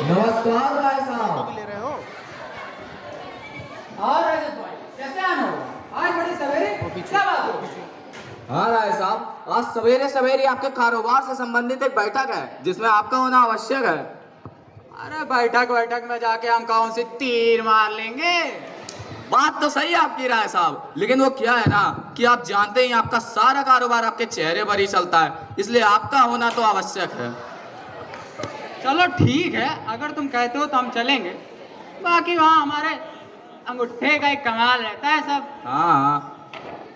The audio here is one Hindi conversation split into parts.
नमस्कार राय साहब। ले रहे हो? और रजत भाई कैसे आना हुआ आज बड़ी सवेरे? क्या बात हो? हाँ राय साहब, आज सवेरे सवेरे आपके कारोबार से संबंधित एक बैठक है जिसमें आपका होना आवश्यक है। अरे बैठक में जाके हम कौन सी तीर मार लेंगे? बात तो सही है आपकी राय साहब, लेकिन वो क्या है ना कि आप जानते ही आपका सारा कारोबार आपके चेहरे पर ही चलता है, इसलिए आपका होना तो आवश्यक है। चलो ठीक है, अगर तुम कहते हो तो हम चलेंगे। बाकी वहाँ हमारे अंगूठे का एक कमाल रहता है सब। हाँ,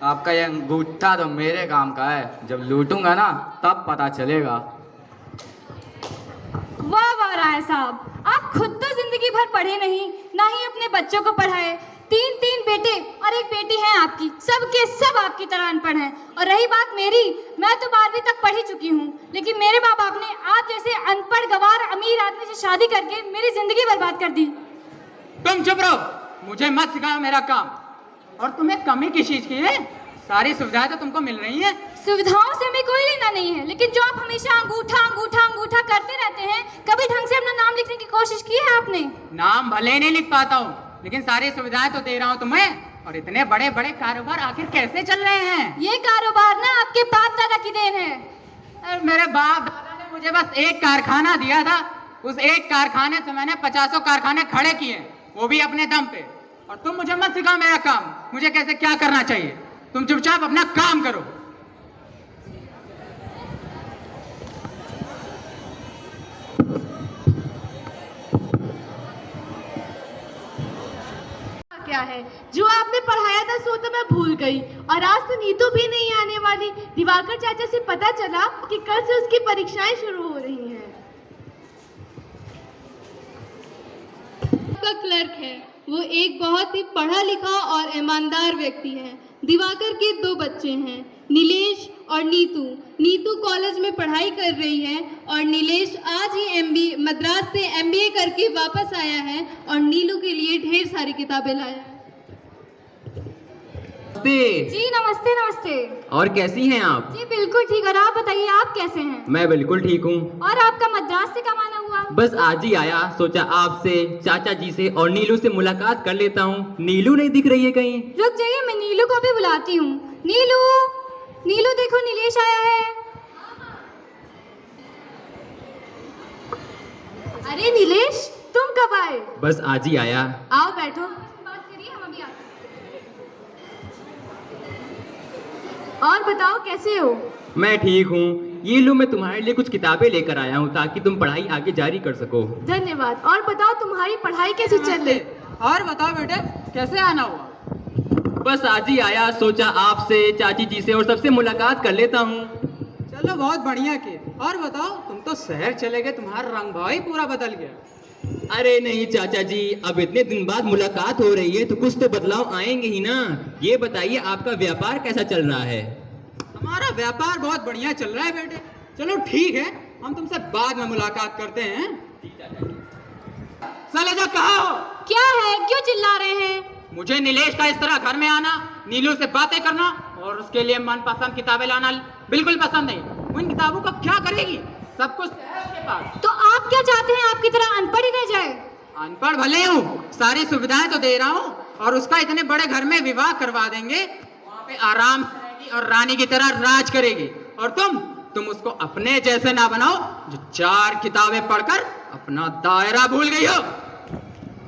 आपका ये अंगूठा तो मेरे काम का है, जब लूटूंगा ना तब पता चलेगा। वाह वाह राय साहब, आप खुद तो जिंदगी भर पढ़े नहीं, ना ही अपने बच्चों को पढ़ाए। तीन बेटे और एक बेटी है आपकी, सब के सब आपकी तरह अनपढ़ हैं। और रही बात मेरी, मैं तो 12वीं तक पढ़ी चुकी हूँ, लेकिन मेरे माँ बाप ने आप जैसे अनपढ़ गवार अमीर आदमी से शादी करके मेरी जिंदगी बर्बाद कर दी। तुम चुप रहो, मुझे मत सिखाओ मेरा काम। और तुम्हें कमी किस चीज की है? सारी सुविधाएं तो तुमको मिल रही हैं। सुविधाओं से हमें कोई लेना नहीं है, लेकिन जो आप हमेशा अंगूठा अंगूठा अंगूठा करते रहते हैं, कभी ढंग से अपना नाम लिखने की कोशिश की है आपने? नाम भले नहीं लिख पाता हूँ, लेकिन सारी सुविधाएं तो दे रहा हूँ तुम्हें। और इतने बड़े बड़े कारोबार आखिर कैसे चल रहे हैं? ये कारोबार ना आपके बाप दादा की देन है। अरे मेरे बाप दादा ने मुझे बस एक कारखाना दिया था, उस एक कारखाने से मैंने 50 कारखाने खड़े किए, वो भी अपने दम पे। और तुम मुझे मत सिखाओ मेरा काम, मुझे कैसे क्या करना चाहिए। तुम चुपचाप अपना काम करो। क्या है जो आपने पढ़ाया था सो तो मैं भूल गई, और आज तो नीतू भी नहीं आने वाली। दिवाकर चाचा से पता चला कि कल से उसकी परीक्षाएं शुरू हो रही हैं। क्लर्क है, वो एक बहुत ही पढ़ा लिखा और ईमानदार व्यक्ति है। दिवाकर के 2 बच्चे हैं, नीलेश और नीतू। नीतू कॉलेज में पढ़ाई कर रही है और नीलेश आज ही मद्रास से MBA करके वापस आया है और नीलू के लिए ढेर सारी किताबें लाया है। जी नमस्ते नमस्ते। और कैसी हैं आप? जी बिल्कुल ठीक, और आप बताइए आप कैसे हैं? मैं बिल्कुल ठीक हूँ। और आपका मद्रास से कब आना हुआ? बस आज ही आया, सोचा आपसे, चाचा जी से और नीलू से मुलाकात कर लेता हूँ। नीलू नहीं दिख रही है कहीं? रुक जाइए, मैं नीलू को भी बुलाती हूँ। नीलू, नीलू देखो नीलेश आया है। अरे नीलेश, तुम कब आए? बस आज ही आया। आओ बैठो। बात करिए, हम अभी आते हैं। और बताओ कैसे हो? मैं ठीक हूँ। ये लो, मैं तुम्हारे लिए कुछ किताबें लेकर आया हूँ ताकि तुम पढ़ाई आगे जारी कर सको। धन्यवाद। और बताओ तुम्हारी पढ़ाई कैसी चल रही? और बताओ बेटे, कैसे आना हुआ? बस आज ही आया, सोचा आपसे, चाची जी से और सबसे मुलाकात कर लेता हूँ। चलो बहुत बढ़िया किए। और बताओ, तुम तो शहर चले गए, तुम्हारा रंग भाव ही पूरा बदल गया। अरे नहीं चाचा जी, अब इतने दिन बाद मुलाकात हो रही है तो कुछ तो बदलाव आएंगे ही ना। ये बताइए आपका व्यापार कैसा चल रहा है? हमारा व्यापार बहुत बढ़िया चल रहा है बेटे। चलो ठीक है, हम तुमसे बाद में मुलाकात करते हैं। सलेजा कहाँ हो? क्या है, क्यों चिल्ला रहे हैं? मुझे नीलेश का इस तरह घर में आना, नीलू से बातें करना और उसके लिए मनपसंद किताबें लाना बिल्कुल पसंद नहीं। उन किताबों का क्या करेगी? सब कुछ है उसके पास। तो आप क्या चाहते हैं, आपकी तरह अनपढ़ ही रह जाए? अनपढ़ भले हूँ, सारी सुविधाएं तो दे रहा हूँ, और उसका इतने बड़े घर में विवाह करवा देंगे, वहाँ पे आराम से रहेगी और रानी की तरह राज करेगी। और तुम उसको अपने जैसे ना बनाओ जो 4 किताबें पढ़कर अपना दायरा भूल गई हो।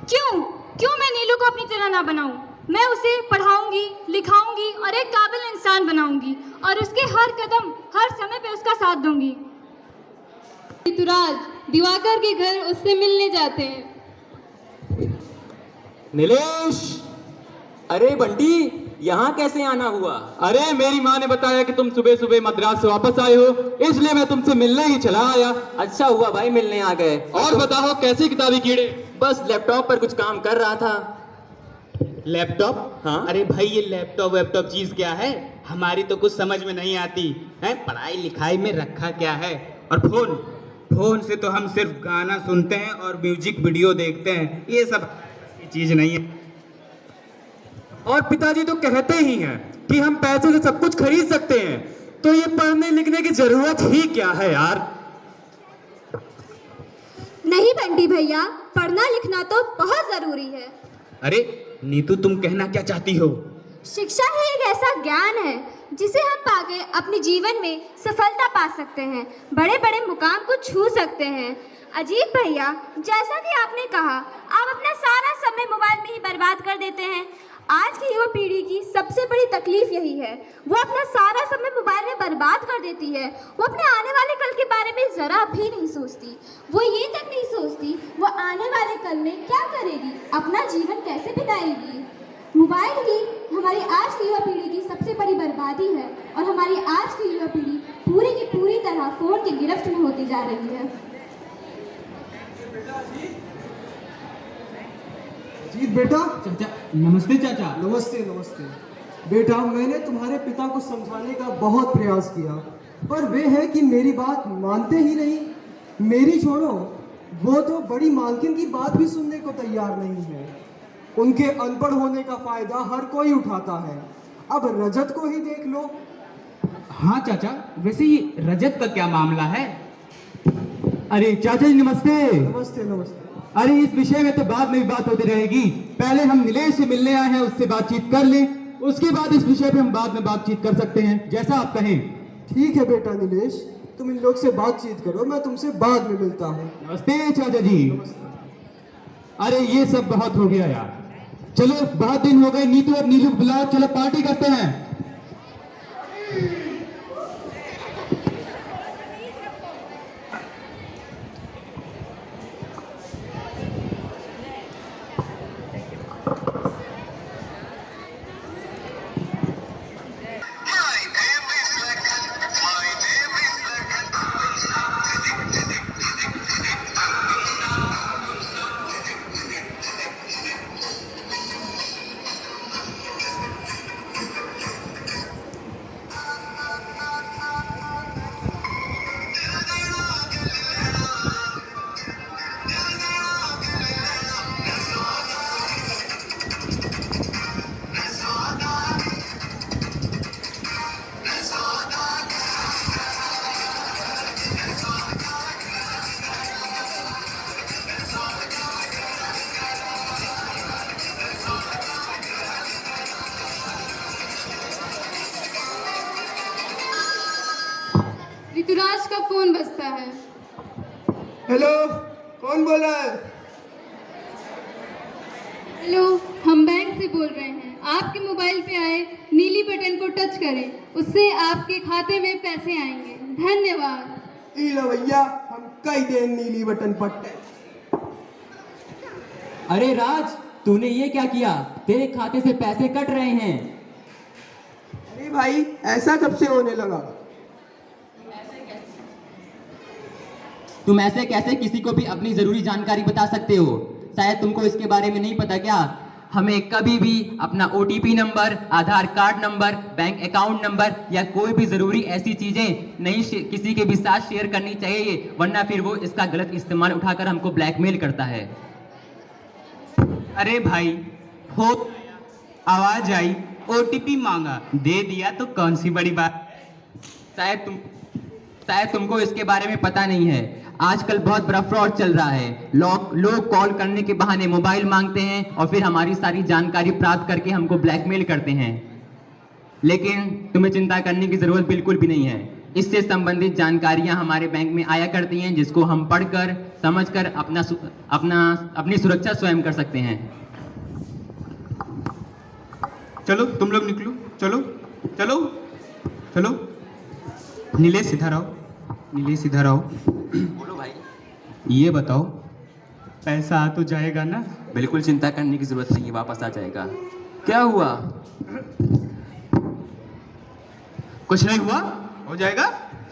क्यों मैं नीलू को अपनी तरह ना बनाऊं? मैं उसे पढ़ाऊंगी, लिखाऊंगी और एक काबिल इंसान बनाऊंगी, और उसके हर कदम हर समय पे उसका साथ दूंगी। ऋतुराज दिवाकर के घर उससे मिलने जाते हैं। नीलेश, अरे बंटी, यहाँ कैसे आना हुआ? अरे मेरी माँ ने बताया कि तुम सुबह सुबह मद्रास से वापस आए हो, इसलिए मैं तुमसे मिलने ही चला आया। अच्छा हुआ भाई मिलने आ गए। और बताओ कैसी किताबी कीड़े? बस लैपटॉप पर कुछ काम कर रहा था। लैपटॉप? हाँ? अरे भाई ये लैपटॉप चीज क्या है? हमारी तो कुछ समझ में नहीं आती है। पढ़ाई लिखाई में रखा क्या है? और फोन से तो हम सिर्फ गाना सुनते हैं और म्यूजिक वीडियो देखते हैं। ये सब चीज नहीं है। और पिताजी तो कहते ही हैं कि हम पैसे से सब कुछ खरीद सकते हैं, तो ये पढ़ने लिखने की जरूरत ही क्या है यार? नहीं बंटी, बंटी भैया, पढ़ना लिखना तो बहुत जरूरी है। अरे नीतू, तुम कहना क्या चाहती हो? शिक्षा ही एक ऐसा ज्ञान है जिसे हम पाके अपने जीवन में सफलता पा सकते हैं, बड़े बड़े मुकाम को छू सकते हैं। अजीत भैया, जैसा कि आपने कहा, आप अपना सारा समय मोबाइल में ही बर्बाद कर देते हैं। आज की युवा पीढ़ी की सबसे बड़ी तकलीफ यही है, वो अपना सारा समय मोबाइल में बर्बाद कर देती है। वो अपने आने वाले कल के बारे में ज़रा भी नहीं सोचती। वो ये तक नहीं सोचती वो आने वाले कल में क्या करेगी, अपना जीवन कैसे बिताएगी। मोबाइल ही हमारी आज की युवा पीढ़ी की सबसे बड़ी बर्बादी है और हमारी आज की युवा पीढ़ी पूरी की पूरी तरह फ़ोन की गिरफ्त में होती जा रही है। अजीत बेटा। चाचा, नमस्ते चाचा। नमस्ते नमस्ते बेटा, मैंने तुम्हारे पिता को समझाने का बहुत प्रयास किया, पर वे है कि मेरी बात मानते ही नहीं। मेरी छोड़ो, वो तो बड़ी मालकिन की बात भी सुनने को तैयार नहीं है। उनके अनपढ़ होने का फायदा हर कोई उठाता है। अब रजत को ही देख लो। हाँ चाचा, वैसे ये रजत का क्या मामला है? अरे चाचा जी नमस्ते। नमस्ते नमस्ते। अरे इस विषय में तो बाद में भी बात होती रहेगी। पहले हम नीलेश से मिलने आए हैं, उससे बातचीत कर लें, उसके बाद इस विषय पे हम बाद में बातचीत कर सकते हैं, जैसा आप कहें। ठीक है बेटा नीलेश, तुम इन लोग से बातचीत करो, मैं तुमसे बाद में मिलता हूँ। नमस्ते चाचा जी। अरे ये सब बहुत हो गया यार, चलो बहुत दिन हो गए। नीतू और नीलू को बुलाओ, चलो पार्टी करते हैं। ऋतुराज का फोन बजता है। हेलो, कौन बोल रहा है? हेलो, हम बैंक से बोल रहे हैं। आपके मोबाइल पे आए नीली बटन को टच करें, उससे आपके खाते में पैसे आएंगे। धन्यवाद। ई लो भैया, हम कई दिन नीली बटन पट्टे। अरे राज, तूने ये क्या किया? तेरे खाते से पैसे कट रहे हैं। अरे भाई, ऐसा कब से होने लगा? तुम ऐसे कैसे किसी को भी अपनी जरूरी जानकारी बता सकते हो? शायद तुमको इसके बारे में नहीं पता क्या? हमें कभी भी अपना OTP number, Aadhaar card number, bank account number या कोई भी जरूरी ऐसी चीजें नहीं किसी के भी साथ शेयर करनी चाहिए, वरना फिर वो इसका गलत इस्तेमाल उठाकर हमको ब्लैकमेल करता है। अरे भाई, हो आवाज आई, OTP मांगा, दे दिया तो कौन सी बड़ी बात? शायद तुमको इसके बारे में पता नहीं है। आजकल बहुत बड़ा फ्रॉड चल रहा है। लोग कॉल करने के बहाने मोबाइल मांगते हैं और फिर हमारी सारी जानकारी प्राप्त करके हमको ब्लैकमेल करते हैं। लेकिन तुम्हें चिंता करने की जरूरत बिल्कुल भी नहीं है। इससे संबंधित जानकारियां हमारे बैंक में आया करती हैं, जिसको हम पढ़कर समझकर अपनी सुरक्षा स्वयं कर सकते हैं। चलो तुम लोग निकलो, चलो चलो चलो। नीलेश इधर आओ, नीलेश इधर आओ। बोलो भाई। ये बताओ, पैसा आ तो जाएगा ना? बिल्कुल चिंता करने की जरूरत नहीं है, वापस आ जाएगा। क्या हुआ? कुछ नहीं हुआ, हो जाएगा,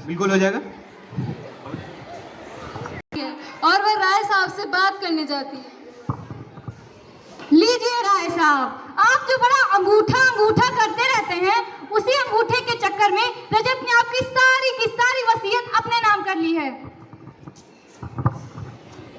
बिल्कुल हो जाएगा। और वह राय साहब से बात करने जाती है। लीजिए राय साहब, आप जो बड़ा अंगूठा करते रहते हैं, उसी अंगूठे के चक्कर में रजत ने आपकी सारी की सारी वसीयत अपने नाम कर ली है।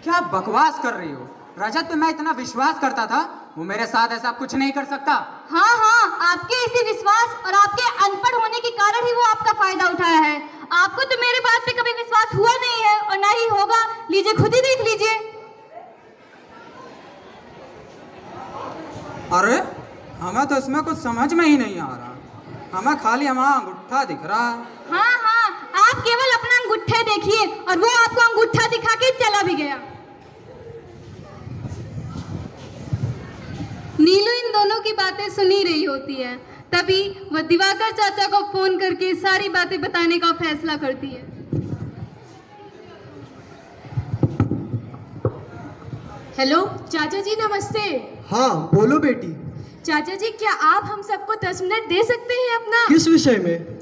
क्या बकवास कर रही हो? रजत पे मैं इतना विश्वास करता था, वो मेरे साथ ऐसा कुछ नहीं कर सकता। हाँ, आपके इसी विश्वास और आपके अनपढ़ होने के कारण ही वो आपका फायदा उठाया है। आपको तो मेरे बात पे कभी विश्वास हुआ नहीं है और ना ही होगा। लीजिए, खुद ही देख लीजिए। अरे हमें तो इसमें कुछ समझ में ही नहीं आ रहा, हमें खाली हमारा अंगूठा दिख रहा है। हाँ हाँ, आप केवल अपना अंगूठा देखिए और वो आपको अंगूठा दिखा के चला भी गया। नीलू इन दोनों की बातें सुन ही रही होती है, तभी वह दिवाकर चाचा को फोन करके सारी बातें बताने का फैसला करती है। हेलो चाचा जी, नमस्ते। हाँ बोलो बेटी। चाचा जी, क्या आप हम सबको 10 मिनट दे सकते हैं अपना? किस विषय में?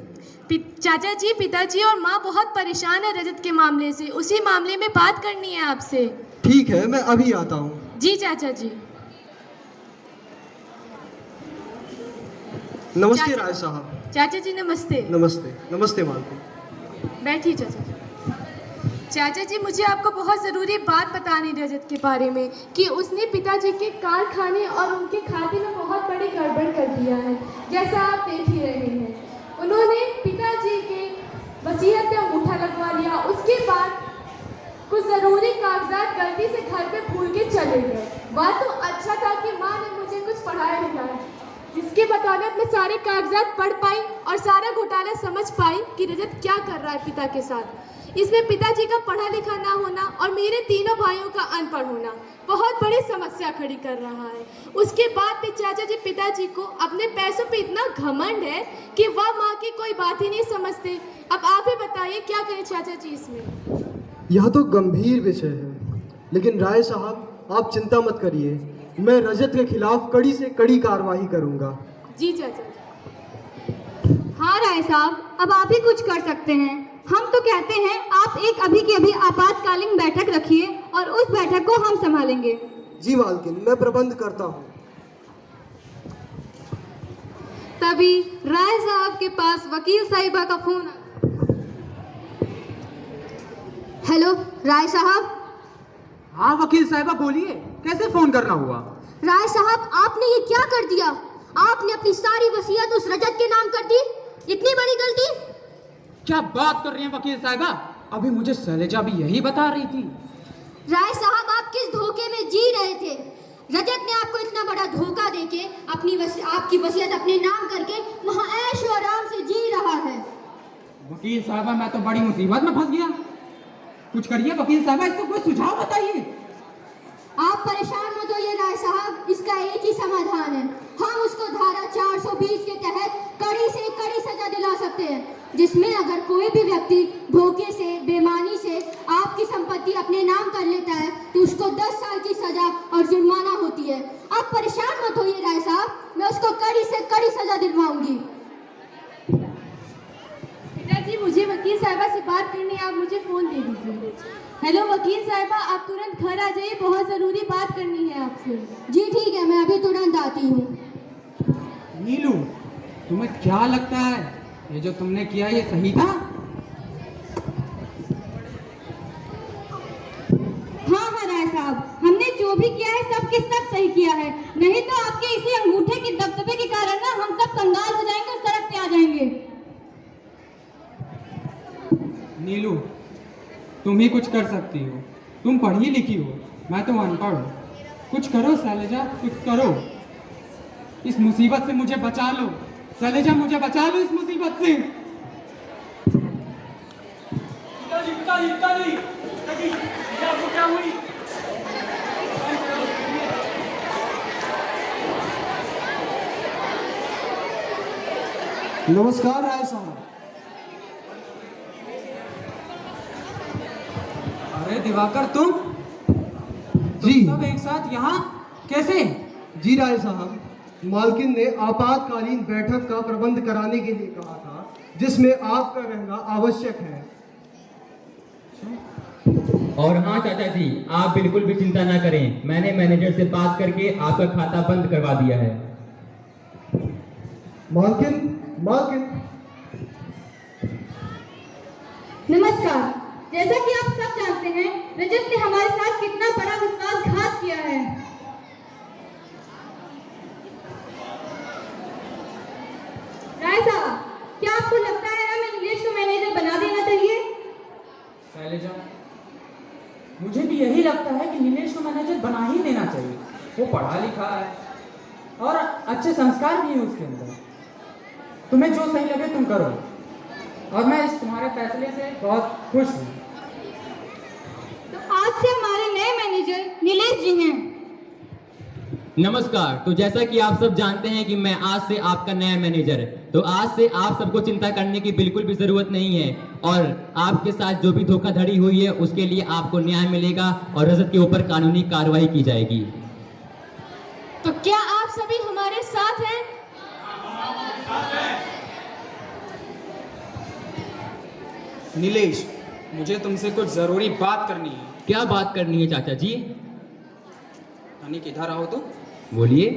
चाचा जी, पिताजी और माँ बहुत परेशान है रजत के मामले से, उसी मामले में बात करनी है आपसे। ठीक है, मैं अभी आता हूँ। जी चाचा जी। नमस्ते चाचा- राय साहब। चाचा जी नमस्ते। नमस्ते। नमस्ते मालकिन। बैठिए चाचा जी। चाचा जी, मुझे आपको बहुत ज़रूरी बात बतानी रजत के बारे में कि उसने पिताजी के कारखाने और उनके खाते में बहुत बड़ी गड़बड़ कर दिया है, जैसा आप देख ही रहे हैं। उन्होंने पिताजी के वसीयत पे अंगूठा लगवा लिया, उसके बाद कुछ ज़रूरी कागजात गलती से घर पे भूल के चले गए। बात तो अच्छा था कि माँ ने मुझे कुछ पढ़ाया लिखाया, जिसके बदौलत मैं सारे कागजात पढ़ पाई और सारा घोटाला समझ पाई कि रजत क्या कर रहा है पिता के साथ। इसमें पिताजी का पढ़ा लिखा ना होना और मेरे तीनों भाइयों का अनपढ़ होना बहुत बड़ी समस्या खड़ी कर रहा है। उसके बाद भी चाचा जी पिताजी को अपने पैसों पे इतना घमंड है कि वह माँ की कोई बात ही नहीं समझते। अब आप ही बताइए क्या करें चाचा जी इसमें। यह तो गंभीर विषय है, लेकिन राय साहब आप चिंता मत करिए, मैं रजत के खिलाफ कड़ी से कड़ी कार्रवाई करूंगा। जी चाचा जी। हाँ राय साहब, अब आप ही कुछ कर सकते हैं। हम तो कहते हैं आप एक अभी की अभी आपातकालीन बैठक रखिए और उस बैठक को हम संभालेंगे। जी मालकिन, मैं प्रबंध करता हूँ। तभी राय साहब के पास वकील साहिबा का फोन आता। हेलो राय साहब। हाँ वकील साहिबा बोलिए, कैसे फोन करना हुआ? राय साहब, आपने ये क्या कर दिया? आपने अपनी सारी वसीयत उस रजत के नाम कर दी। इतनी बड़ी गलती। क्या बात कर रही हैं वकील साहिबा? अभी मुझे शैलजा भी यही बता रही थी। राय साहब, आप किस धोखे में जी रहे थे? रजत ने आपको इतना बड़ा धोखा देके आपकी वसीयत अपने नाम करके वहाँ ऐश और आराम से जी रहा है। वकील साहिबा, मैं तो बड़ी मुसीबत में फंस गया। कुछ करिए वकील साहिबा, इसको कोई सुझाव बताइए। आप परेशान मत होइए राय साहब, इसका एक ही समाधान है। हम उसको धारा 420 के तहत कड़ी से कड़ी सजा दिला सकते हैं, जिसमें अगर कोई भी व्यक्ति धोखे से, बेईमानी से आपकी संपत्ति अपने नाम कर लेता है तो उसको 10 साल की सजा और जुर्माना होती है। आप परेशान मत होइए राय साहब, मैं उसको कड़ी से कड़ी सजा दिलवाऊंगी। पिताजी, मुझे वकील साहिबा से बात करनी है, आप मुझे फोन दे दीजिए। हेलो वकील साहिबा, आप तुरंत घर आ जाइए, बहुत ज़रूरी बात करनी है आपसे। जी ठीक है, मैं अभी तुरंत आती हूँ। नीलू, तुम्हें क्या लगता है ये जो तुमने किया ये सही था? हाँ हाँ राय साहब, हमने जो भी किया है सब के सब सही किया है, नहीं तो आपके इसी अंगूठे के दबदबे के कारण ना हम सब कंगाल हो जाएंगे और सड़क पे आ जाएंगे। नीलू, तुम ही कुछ कर सकती हो, तुम पढ़ी लिखी हो, मैं तो अनपढ़ हूँ। कुछ करो शैलजा, कुछ करो, इस मुसीबत से मुझे बचा लो। शैलजा, मुझे बचा लो इस मुसीबत से। क्या हुई? नमस्कार राय साहब। अरे दिवाकर, तुम जी। सब एक साथ यहाँ कैसे? जी राय साहब, मालकिन ने आपातकालीन बैठक का प्रबंध कराने के लिए कहा था, जिसमें आपका रहना आवश्यक है। और हाँ चाचा जी, आप बिल्कुल भी चिंता ना करें, मैंने मैनेजर से बात करके आपका खाता बंद करवा दिया है। मालकिन, मालकिन। नमस्कार। जैसा कि आप सब जानते हैं, रजत ने हमारे साथ कितना बड़ा विश्वासघात किया है। राय साहब, क्या आपको लगता है हमें नीलेश को मैनेजर बना देना चाहिए? शैलजा, मुझे भी यही लगता है कि नीलेश को मैनेजर बना ही देना चाहिए। वो पढ़ा लिखा है, और अच्छे संस्कार भी हैं उसके अंदर। तुम्हें जो सही लगे तुम करो, और मैं इस तुम्हारे फैसले से बहुत खुश हूँ। तो आज से हमारे नए मैनेजर नीलेश जी हैं। नमस्कार। तो जैसा कि आप सब जानते हैं कि मैं आज से आपका नया मैनेजर है, तो आज से आप सबको चिंता करने की बिल्कुल भी जरूरत नहीं है, और आपके साथ जो भी धोखाधड़ी हुई है उसके लिए आपको न्याय मिलेगा और रजत के ऊपर कानूनी कार्रवाई की जाएगी। तो क्या आप सभी हमारे साथ हैं? नीलेश, मुझे तुमसे कुछ जरूरी बात करनी है। क्या बात करनी है चाचा जी? अनिक, इधर आओ तो। बोलिए।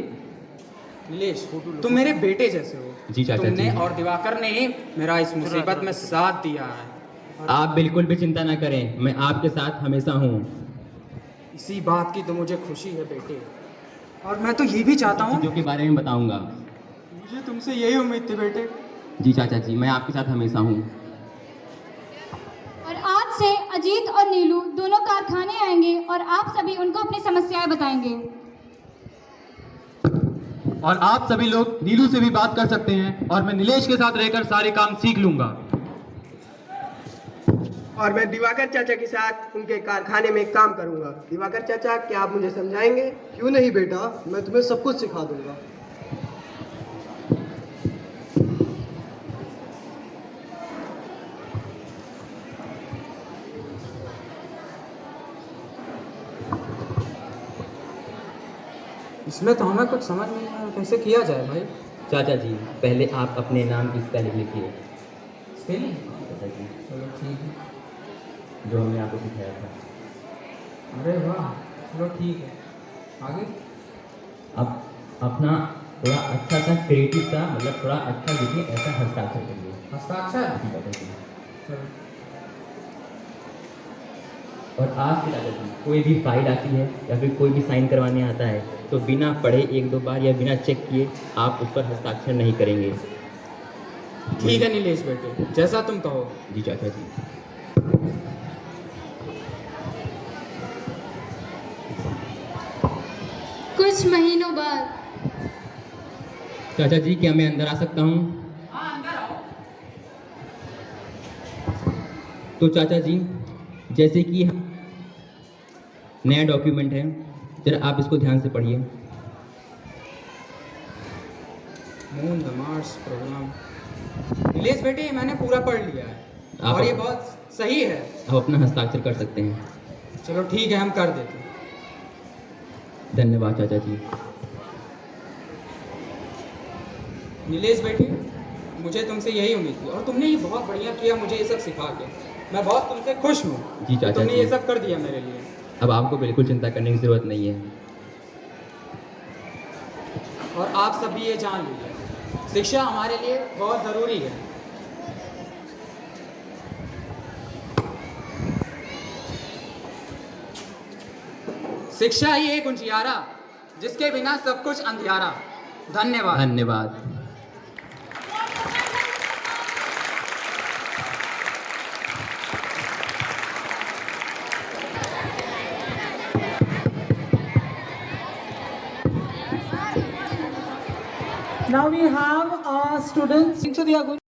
नीलेश, तुम मेरे बेटे जैसे हो। जी चाचा तुमने जी। और दिवाकर ने ही मेरा इस मुसीबत में साथ दिया है। आप बिल्कुल भी चिंता ना करें, मैं आपके साथ हमेशा हूँ। इसी बात की तो मुझे खुशी है बेटे, और मैं तो ये भी चाहता हूँ। चीजों के बारे में बताऊंगा। मुझे तुमसे यही उम्मीद थी बेटे। जी चाचा जी, मैं आपके साथ हमेशा हूँ। और आज से अजीत और नीलू दोनों कारखाने आएंगे और आप सभी उनको अपनी समस्याएं बताएंगे। और आप सभी लोग नीलू से भी बात कर सकते हैं, और मैं नीलेश के साथ रहकर सारे काम सीख लूंगा। और मैं दिवाकर चाचा के साथ उनके कारखाने में काम करूंगा। दिवाकर चाचा, क्या आप मुझे समझाएंगे? क्यों नहीं बेटा, मैं तुम्हें सब कुछ सिखा दूंगा। इसमें तो हमें कुछ समझ नहीं आया, कैसे किया जाए भाई? चाचा जी, पहले आप अपने नाम की स्पेलिंग लिखिए। स्पेलिंग? चाचा जी, चलो ठीक है। जो हमने आपको सिखाया था। अरे वाह, चलो ठीक है। आगे? अब अपना थोड़ा अच्छा सा क्रिएटिव सा, मतलब थोड़ा अच्छा लिखिए, ऐसा हस्ताक्षर करिए। हस्ताक्षर? जी चाचा जी। चलो। और आपके चाचा जी, कोई भी फाइल आती है या फिर कोई भी साइन करवाने आता है तो बिना पढ़े एक दो बार या बिना चेक किए आप उस पर हस्ताक्षर नहीं करेंगे। ठीक है नीलेश बेटे, जैसा तुम कहो। जी चाचा जी। कुछ महीनों बाद चाचा जी, क्या मैं अंदर आ सकता हूँ? हाँ, अंदर आओ। तो चाचा जी, जैसे कि नया डॉक्यूमेंट है, जरा आप इसको ध्यान से पढ़िए। Moon the Mars programme. Nilesh बेटे, मैंने पूरा पढ़ लिया है आप और ये बहुत सही है। आप अपना हस्ताक्षर कर सकते हैं। चलो ठीक है, हम कर देते हैं। धन्यवाद चाचा जी। नीलेश बेटे, मुझे तुमसे यही उम्मीद थी, और तुमने ये बहुत बढ़िया किया मुझे ये सब सिखा के। मैं बहुत तुमसे खुश हूँ। जी चाचा तुमने जी। ये सब कर दिया मेरे लिए। अब आपको बिल्कुल चिंता करने की ज़रूरत नहीं है। और आप सब भी ये जान लीजिए, शिक्षा हमारे लिए बहुत ज़रूरी है। शिक्षा ही एक उजियारा, जिसके बिना सब कुछ अंधियारा। धन्यवाद। धन्यवाद। Now we have our students. So they are going